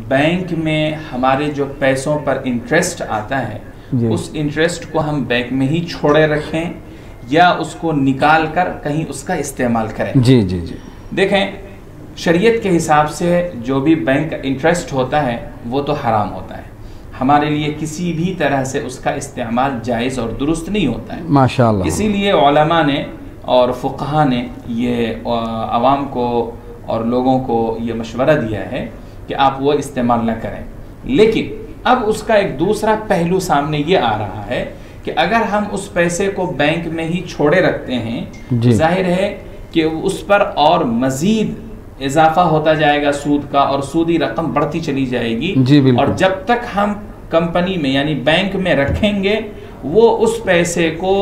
Bank میں ہمارے جو پیسوں پر انٹرسٹ آتا ہے اس انٹرسٹ کو ہم بینک میں ہی چھوڑے رکھیں یا اس کو نکال کر کہیں اس کا استعمال کریں؟ جی جی جی دیکھیں، شریعت کے حساب سے جو بھی بینک کا انٹرسٹ ہوتا ہے وہ تو حرام ہوتا ہے، ہمارے لیے کسی بھی طرح سے اس کا استعمال جائز اور درست نہیں ہوتا ہے ماشاءاللہ۔ اسی لیے علماء نے اور فقہا نے یہ عوام کو اور لوگوں کو یہ مشورہ دیا ہے کہ آپ وہ استعمال نہ کریں۔ لیکن اب اس کا ایک دوسرا پہلو سامنے یہ آ رہا ہے کہ اگر ہم اس پیسے کو بینک میں ہی چھوڑے رکھتے ہیں ظاہر ہے کہ اس پر اور مزید اضافہ ہوتا جائے گا سود کا، اور سودی رقم بڑھتی چلی جائے گی، اور جب تک ہم کمپنی میں یعنی بینک میں رکھیں گے وہ اس پیسے کو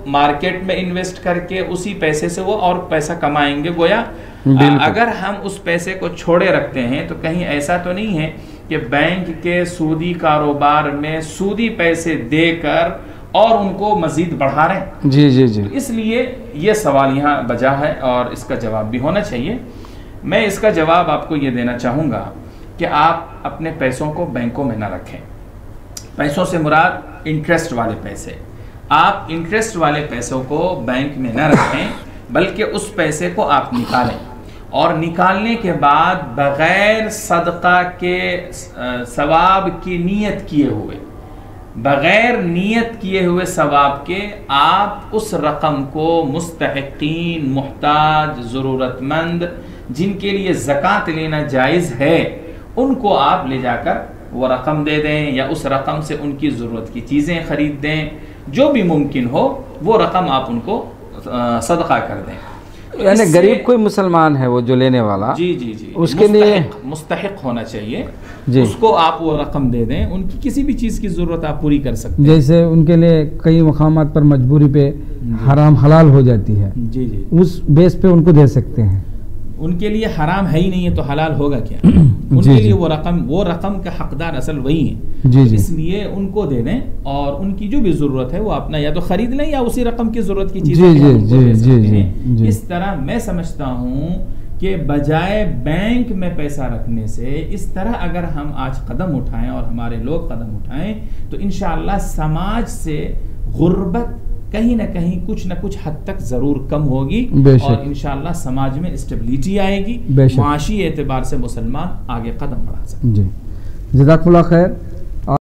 مارکیٹ میں انویسٹ کر کے اسی پیسے سے وہ اور پیسہ کمائیں گے۔ گویا اگر ہم اس پیسے کو چھوڑے رکھتے ہیں تو کہیں ایسا تو نہیں ہے کہ بینک کے سودی کاروبار میں سودی پیسے دے کر اور ان کو مزید بڑھا رہے ہیں؟ جی جی جی۔ اس لیے یہ سوال یہاں بجا ہے اور اس کا جواب بھی ہونا چاہیے۔ میں اس کا جواب آپ کو یہ دینا چاہوں گا کہ آپ اپنے پیسوں کو بینکوں میں نہ رکھیں۔ پیسوں سے مراد انٹرسٹ والے پیسے، آپ انٹرسٹ والے پیسوں کو بینک میں نہ رکھیں بلکہ اس پیسے کو آپ نکالیں، اور نکالنے کے بعد بغیر صدقہ کے ثواب کی نیت کیے ہوئے، بغیر نیت کیے ہوئے ثواب کے آپ اس رقم کو مستحقین، محتاج، ضرورت مند جن کے لیے زکوٰۃ لینا جائز ہے ان کو آپ لے جا کر وہ رقم دے دیں، یا اس رقم سے ان کی ضرورت کی چیزیں خرید دیں، جو بھی ممکن ہو وہ رقم آپ ان کو صدقہ کر دیں۔ یعنی غریب کوئی مسلمان ہے وہ جو لینے والا، جی جی جی، اس کے لیے مستحق ہونا چاہیے، جی، اس کو آپ وہ رقم دے دیں، ان کی کسی بھی چیز کی ضرورت آپ پوری کر سکتے ہیں۔ جیسے ان کے لیے کئی مقامات پر مجبوری پہ حرام حلال ہو جاتی ہے، جی جی، اس بیس پہ ان کو دے سکتے ہیں۔ ان کے لیے حرام ہے ہی نہیں ہے تو حلال ہوگا کیا؟ ان کے لیے وہ رقم کا حقدار اصل وہی ہیں، جی جی، اس لیے ان کو دے دیں، اور ان کی جو بھی ضرورت ہے وہ اپنا یا تو خرید لیں یا اسی رقم کی ضرورت کی چیزیں دے سکتے ہیں۔ اس طرح میں سمجھتا ہوں کہ بجائے بینک میں پیسہ رکھنے سے اس طرح اگر ہم آج قدم اٹھائیں اور ہمارے لوگ قدم اٹھائیں تو انشاءاللہ سماج سے غربت کہیں نہ کہیں کچھ نہ کچھ حد تک ضرور کم ہوگی، اور انشاءاللہ سماج میں اسٹیبلٹی آئے گی، معاشی اعتبار سے مسلمان آگے قدم بڑھا سکتے ہیں۔ جی، جزاک اللہ خیر۔